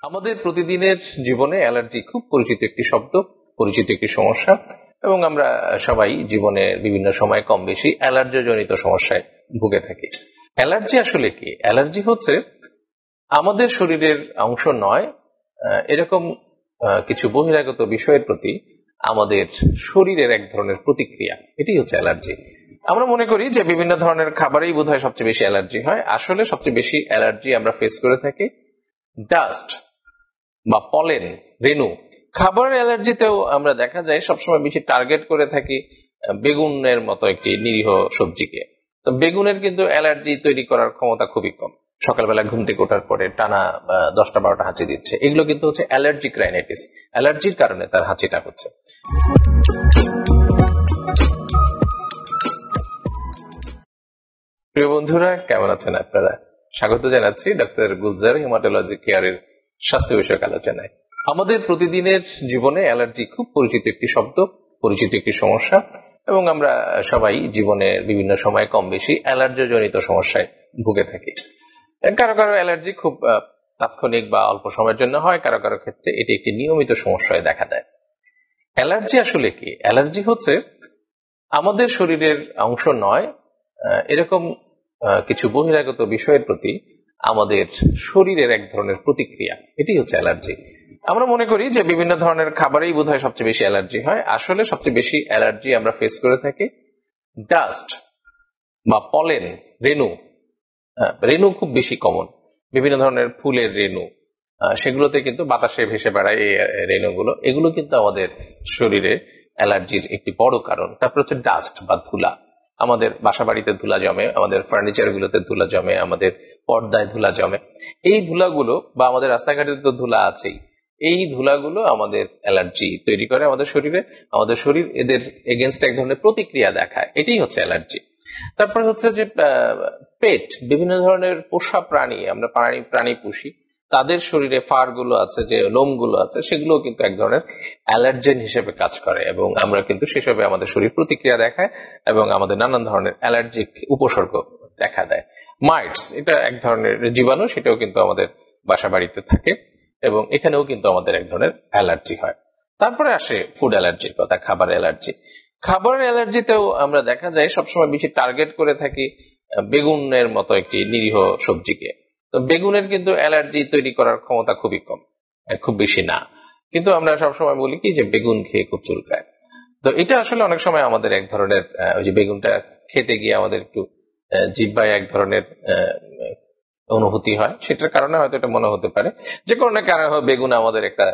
আমাদের প্রতিদিনের জীবনে অ্যালার্জি খুব পরিচিত একটি শব্দ, পরিচিত একটি সমস্যা, এবং আমরা সবাই জীবনের বিভিন্ন সময় কম বেশি অ্যালার্জিজনিত সমস্যায় ভুগে থাকি। অ্যালার্জি আসলে কি? অ্যালার্জি হচ্ছে আমাদের শরীরের অংশ নয়, এরকম কিছু বহিরাগত বিষয়ের প্রতি আমাদের শরীরের এক ধরনের প্রতিক্রিয়া, এটি হচ্ছে অ্যালার্জি। আমরা মনে করি যে বিভিন্ন ধরনের খাবারেই বোধহয় সবচেয়ে বেশি অ্যালার্জি হয়। আসলে সবচেয়ে বেশি অ্যালার্জি আমরা ফেস করে থাকি ডাস্ট বা পলেন, রেণু। খাবারের অ্যালার্জিতেও আমরা দেখা যায় সবসময় বেশি টার্গেট করে থাকি বেগুনের মতো একটি নিরীহ সবজিকে। তো বেগুনের কিন্তু অ্যালার্জি তৈরি করার ক্ষমতা খুবই কম। সকালবেলা ঘুম থেকে ওঠার পরে টানা 10টা-12টা হাঁচি দিচ্ছে, এগুলো কিন্তু হচ্ছে অ্যালার্জিক রাইনাইটিস। অ্যালার্জির কারণে তার হাঁচিটা হচ্ছে। প্রিয় বন্ধুরা, কেমন আছেন আপনারা? স্বাগত জানাচ্ছি ডক্টর গুলজার হেমাটোলজি কেয়ারের স্বাস্থ্য বিষয়ক আলোচনায়। আমাদের প্রতিদিনের জীবনে অ্যালার্জি খুব পরিচিত একটি শব্দ, পরিচিত একটি সমস্যা, এবং আমরা সবাই জীবনের বিভিন্ন সময় কম বেশি অ্যালার্জিজনিত সমস্যায় ভুগে থাকি। কারো কারো অ্যালার্জি খুব তাৎক্ষণিক বা অল্প সময়ের জন্য হয়, কারো কারো ক্ষেত্রে এটি একটি নিয়মিত সমস্যায় দেখা দেয়। অ্যালার্জি আসলে কি? অ্যালার্জি হচ্ছে আমাদের শরীরের অংশ নয়, এরকম কিছু বহিরাগত বিষয়ের প্রতি আমাদের শরীরের এক ধরনের প্রতিক্রিয়া, এটি হচ্ছে অ্যালার্জি। আমরা মনে করি যে বিভিন্ন ধরনের খাবারেই বোধহয় সবচেয়ে বেশি অ্যালার্জি হয়। আসলে সবচেয়ে বেশি অ্যালার্জি আমরা ফেস করে থাকি ডাস্ট বা পলেন, রেণু। রেণু খুব বেশি কমন, বিভিন্ন ধরনের ফুলের রেণু, সেগুলোতে কিন্তু বাতাসে ভেসে বেড়ায় এই রেণুগুলো। এগুলো কিন্তু আমাদের শরীরে অ্যালার্জির একটি বড় কারণ। তারপর হচ্ছে ডাস্ট বা ধুলা। আমাদের বাসা বাড়িতে ধুলা জমে, আমাদের ফার্নিচার গুলোতে ধুলা জমে, আমাদের পর্দায় ধুলা জমে। এই ধুলাগুলো, বা আমাদের রাস্তাঘাটে তো ধুলা আছেই, এই ধুলাগুলো আমাদের অ্যালার্জি তৈরি করে আমাদের শরীরে। আমাদের শরীর এদের এগেনস্ট এক ধরনের প্রতিক্রিয়া দেখায়, এটাই হচ্ছে অ্যালার্জি। তারপর হচ্ছে যে পেট, বিভিন্ন ধরনের পোষা প্রাণী, আমরা প্রাণী পুষি, তাদের শরীরে ফার গুলো আছে, যে লোম গুলো আছে, সেগুলো কিন্তু এক ধরনের অ্যালার্জেন হিসেবে কাজ করে, এবং আমরা কিন্তু সেসবে আমাদের শরীর প্রতিক্রিয়া দেখায় এবং আমাদের নানান ধরনের অ্যালার্জিক উপসর্গ দেখা দেয়। মাইটস, এটা এক ধরনের জীবাণু, সেটাও কিন্তু আমাদের বাসা বাড়িতে থাকে, এবং এখানেও কিন্তু আমাদের এক ধরনের অ্যালার্জি হয়। তারপরে আসে ফুড অ্যালার্জির কথা, খাবার অ্যালার্জি। খাবারের অ্যালার্জিতেও আমরা দেখা যায় সবসময় বেশি টার্গেট করে থাকি বেগুনের মতো একটি নিরীহ সবজিকে। তো বেগুনের কিন্তু অ্যালার্জি তৈরি করার ক্ষমতা খুবই কম, খুব বেশি না। কিন্তু আমরা সবসময় বলি কি যে বেগুন খেয়ে খুব চুলকায়। তো এটা আসলে অনেক সময় আমাদের এক ধরনের ওই যে বেগুনটা খেতে গিয়ে আমাদের একটু জিহ্বায় এক ধরনের অনুভূতি হয়, সেটার কারণে হয়তো এটা মনে হতে পারে যে কোনো কারণে বেগুন আমাদের একটা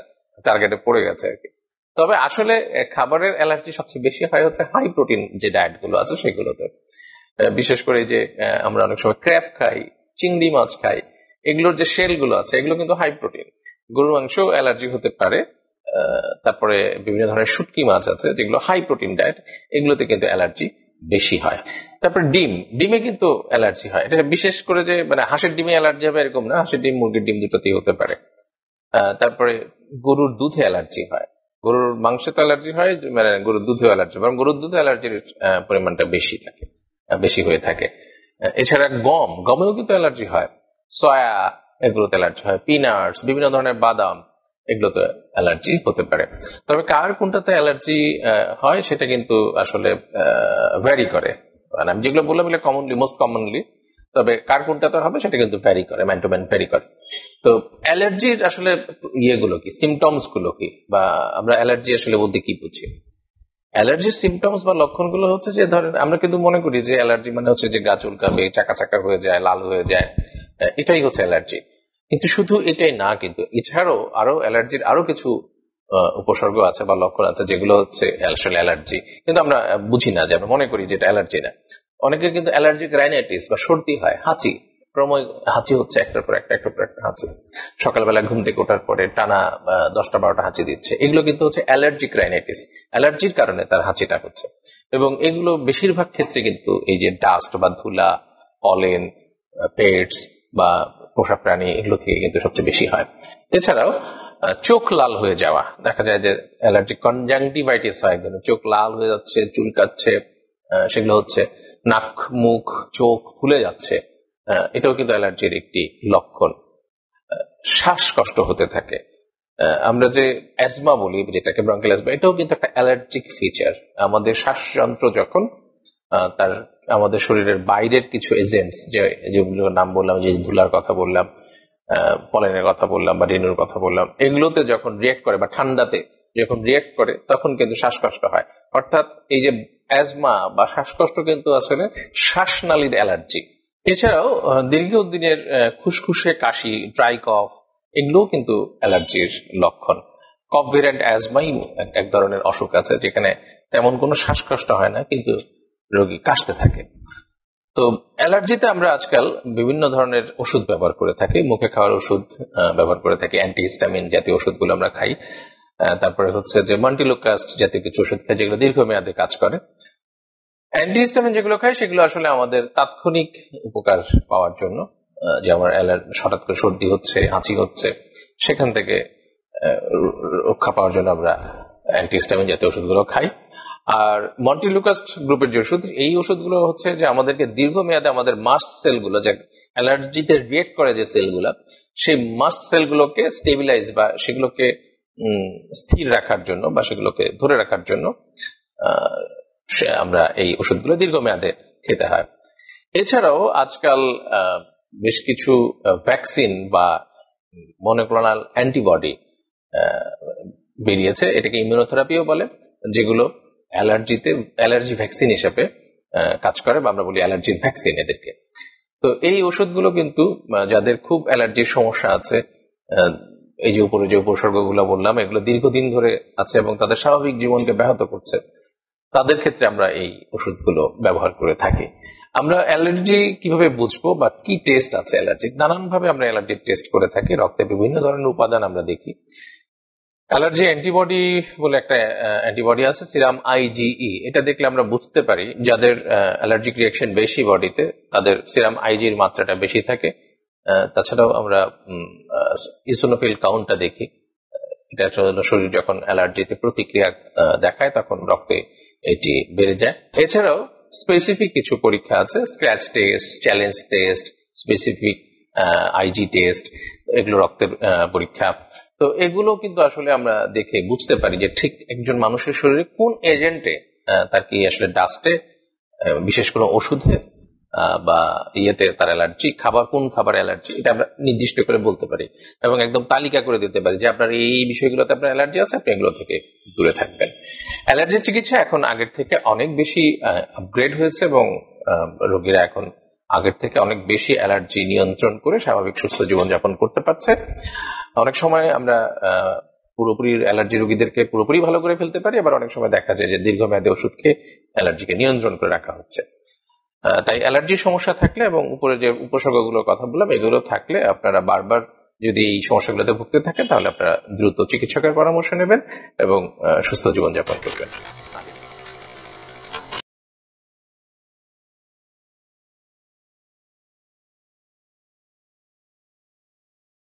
টার্গেটে পড়ে গেছে আর কি। তবে আসলে খাবারের অ্যালার্জি সবচেয়ে বেশি হয় হচ্ছে হাই প্রোটিন যে ডায়েট গুলো আছে সেগুলোতে। বিশেষ করে যে আমরা অনেক সময় ক্র্যাব খাই, চিংড়ি মাছ খাই, এগুলোর যে শেল গুলো আছে এগুলো কিন্তু হাই প্রোটিন। গরুর মাংস অ্যালার্জি হতে পারে। তারপরে বিভিন্ন ধরনের শুটকি মাছ আছে যেগুলো হাই প্রোটিন ডায়েট, এগুলোতে কিন্তু অ্যালার্জি বেশি হয়। তারপরে ডিমে কিন্তু অ্যালার্জি হয়। এটা বিশেষ করে যে মানে হাঁসের ডিমে অ্যালার্জি হবে এরকম না, হাঁসের ডিম মুরগির ডিম দুটোতেই হতে পারে। তারপরে গরুর দুধে অ্যালার্জি হয়, গরুর মাংসে তো অ্যালার্জি হয়, মানে গরুর দুধেও অ্যালার্জি, বরং গরুর দুধে অ্যালার্জির পরিমাণটা বেশি হয়ে থাকে। এছাড়া গমেও কিন্তু অ্যালার্জি হয়, সয়া এগুলোতে অ্যালার্জি হয়, পিনাটস, বিভিন্ন ধরনের বাদাম, এগুলোতে অ্যালার্জি হতে পারে। তবে কার কোনটাতে অ্যালার্জি হয় সেটা কিন্তু আসলে ভ্যারি করে। মানে আমি যেগুলো বললাম কমনলি, মোস্ট কমনলি, তবে কার কোনটাতে হবে সেটা কিন্তু ভ্যারি করে, ম্যান টু ম্যান ভ্যারি করে। তো অ্যালার্জির আসলে ইয়েগুলো কি, সিমটমস গুলো কি, বা আমরা অ্যালার্জি আসলে বলতে কি বুঝি? অ্যালার্জির সিমটমস বা লক্ষণগুলো হচ্ছে যে ধরেন আমরা কিন্তু মনে করি যে অ্যালার্জি মানে হচ্ছে যে গা চুলকাবে, চাকা চাকা হয়ে যায়, লাল হয়ে যায়, এটাই হচ্ছে অ্যালার্জি। কিন্তু শুধু এটাই না, কিন্তু এছাড়াও আরো অ্যালার্জির আরো কিছু উপসর্গ আছে বা লক্ষণ আছে যেগুলো হচ্ছে আসলে অ্যালার্জি, কিন্তু আমরা বুঝি না, যে আমরা মনে করি যে এটা অ্যালার্জি না। অনেকের কিন্তু অ্যালার্জিক রাইনাইটিস বা সর্দি হয়, হাঁচি হচ্ছে একটার পর একটা হাঁচি, সকালবেলা ঘুম থেকে ওঠার পরে টানা 10টা-12টা হাঁচি দিচ্ছে, এগুলো কিন্তু হচ্ছে অ্যালার্জিক রাইনাইটিস। অ্যালার্জির কারণে তার হাঁচিটা হচ্ছে। এবং এগুলো বেশিরভাগ ক্ষেত্রে কিন্তু এই যে ডাস্ট বা ধুলা, পলেন, পেটস বা পোষা প্রাণী, এগুলো থেকে কিন্তু সবচেয়ে বেশি হয়। এছাড়াও চোখ লাল হয়ে যাওয়া, দেখা যায় যে অ্যালার্জিক কনজাংটিভাইটিস হয়, একদম চোখ লাল হয়ে যাচ্ছে, চুলকাচ্ছে, সেগুলো হচ্ছে নাক, মুখ, চোখ ফুলে যাচ্ছে, এটাও কিন্তু অ্যালার্জির একটি লক্ষণ। শ্বাসকষ্ট হতে থাকে। আমরা যে অ্যাজমা বলি, যেটাকে ব্রঙ্কিয়াল অ্যাজমা, এটাও কিন্তু একটা অ্যালার্জিক ফিচার। আমাদের শ্বাসযন্ত্র যখন তার আমাদের শরীরের বাইরের কিছু এজেন্টস, যেগুলো নাম বললাম, যে ধুলার কথা বললাম, পলেনের কথা বললাম বা রেণুর কথা বললাম, এগুলোতে যখন রিয়েক্ট করে বা ঠান্ডাতে যখন রিয়েক্ট করে তখন কিন্তু শ্বাসকষ্ট হয়। অর্থাৎ এই যে অ্যাজমা বা শ্বাসকষ্ট কিন্তু আসলে শ্বাসনালীর অ্যালার্জি। এছাড়াও দীর্ঘদিনের খুসখুসে কাশি, ড্রাই কফ, এগুলোও কিন্তু অ্যালার্জির লক্ষণ। কফ ভেরিয়েন্ট অ্যাজমাই এক ধরনের অসুখ আছে, যেখানে তেমন কোনো শ্বাসকষ্ট হয় না কিন্তু রোগী কাশতে থাকে। তো অ্যালার্জিতে আমরা আজকাল বিভিন্ন ধরনের ওষুধ ব্যবহার করে থাকি। মুখে খাওয়ার ওষুধ ব্যবহার করে থাকি, অ্যান্টিহিস্টামিন জাতীয় ওষুধগুলো আমরা খাই। তারপরে হচ্ছে যে মন্টিলুকাস্ট জাতীয় কিছু ওষুধ খাই, যেগুলো দীর্ঘমেয়াদে কাজ করে। অ্যান্টিহিস্টামিন যেগুলো খাই সেগুলো আসলে আমাদের তাৎক্ষণিক উপকার পাওয়ার জন্য, যে আমার হঠাৎ করে সর্দি হচ্ছে, হাঁচি হচ্ছে, সেখান থেকে রক্ষা পাওয়ার জন্য আমরা অ্যান্টিহিস্টামিন জাতীয় ওষুধগুলো খাই। আর মন্টিলুকাস্ট গ্রুপের যে ওষুধ, এই ওষুধগুলো হচ্ছে যে আমাদেরকে দীর্ঘমেয়াদে আমাদের মাস্ট সেলগুলো, যে অ্যালার্জিতে রিয়েক্ট করে যে সেলগুলো, সেই মাস্ট সেলগুলোকে স্টেবিলাইজ বা সেগুলোকে স্থির রাখার জন্য বা সেগুলোকে ধরে রাখার জন্য আমরা এই ওষুধগুলো দীর্ঘমেয়াদে খেতে হয়। এছাড়াও আজকাল বেশ কিছু ভ্যাকসিন বা মনোক্লোনাল অ্যান্টিবডি বেরিয়েছে, এটাকে ইমিউনোথেরাপিও বলে, যেগুলো অ্যালার্জি ভ্যাকসিন হিসেবে কাজ করে, বা আমরা বলি অ্যালার্জির ভ্যাকসিন এদেরকে। তো এই ওষুধগুলো কিন্তু যাদের খুব অ্যালার্জির সমস্যা আছে, এই যে উপরে যে উপসর্গগুলো বললাম, এগুলো দীর্ঘদিন ধরে আছে এবং তাদের স্বাভাবিক জীবনকে ব্যাহত করছে, তাদের ক্ষেত্রে আমরা এই ওষুধগুলো ব্যবহার করে থাকি। আমরা অ্যালার্জি কিভাবে বুঝবো বা কি টেস্ট আছে অ্যালার্জি? নানান ভাবে আমরা অ্যালার্জির টেস্ট করে থাকি। রক্তে বিভিন্ন ধরনের উপাদান আমরা দেখি। অ্যালার্জি অ্যান্টিবডি বলে একটা অ্যান্টিবডি আছে, সিরাম আইজিই। এটা দেখলে আমরা বুঝতে পারি যাদের অ্যালার্জিক রিয়াকশন বেশি বডিতে, তাদের সিরাম আইজির মাত্রাটা বেশি থাকে। তাছাড়াও আমরা ইসোনোফিল কাউন্টটা দেখি। এটা হলো শরীর যখন অ্যালার্জিতে প্রতিক্রিয়া দেখায় তখন রক্তে এটি বেড়ে যায়। এছাড়াও স্পেসিফিক কিছু পরীক্ষা আছে, scratch test, challenge test, specific IG test, এগুলো রক্তের পরীক্ষা। তো এগুলো কিন্তু আসলে আমরা দেখে বুঝতে পারি যে ঠিক একজন মানুষের শরীরে কোন এজেন্টে, তার কি আসলে ডাস্টে, বিশেষ কোনো ওষুধে বা ইয়েতে তার অ্যালার্জি, কোন খাবার অ্যালার্জি, এটা আমরা নির্দিষ্ট করে বলতে পারি এবং একদম তালিকা করে দিতে পারি যে আপনার এই বিষয়গুলোতে আপনার অ্যালার্জি আছে, আপনি এগুলো থেকে দূরে থাকবেন। অ্যালার্জির চিকিৎসা এখন আগের থেকে অনেক বেশি আপগ্রেড হয়েছে এবং রোগীরা এখন আগের থেকে অনেক বেশি অ্যালার্জি নিয়ন্ত্রণ করে স্বাভাবিক সুস্থ জীবনযাপন করতে পারছে। অনেক সময় আমরা পুরোপুরি অ্যালার্জি রোগীদেরকে পুরোপুরি ভালো করে ফেলতে পারি, আবার অনেক সময় দেখা যায় যে দীর্ঘমেয়াদী ওষুধ খেয়ে অ্যালার্জিকে নিয়ন্ত্রণ করে রাখা হচ্ছে। তাই অ্যালার্জির সমস্যা থাকলে এবং উপরে যে উপসর্গগুলোর কথা বললাম, এগুলো থাকলে আপনারা বারবার যদি এই সমস্যাগুলোতে ভুগতে থাকেন, তাহলে আপনারা দ্রুত চিকিৎসকের পরামর্শ নেবেন এবং সুস্থ জীবনযাপন করবেন।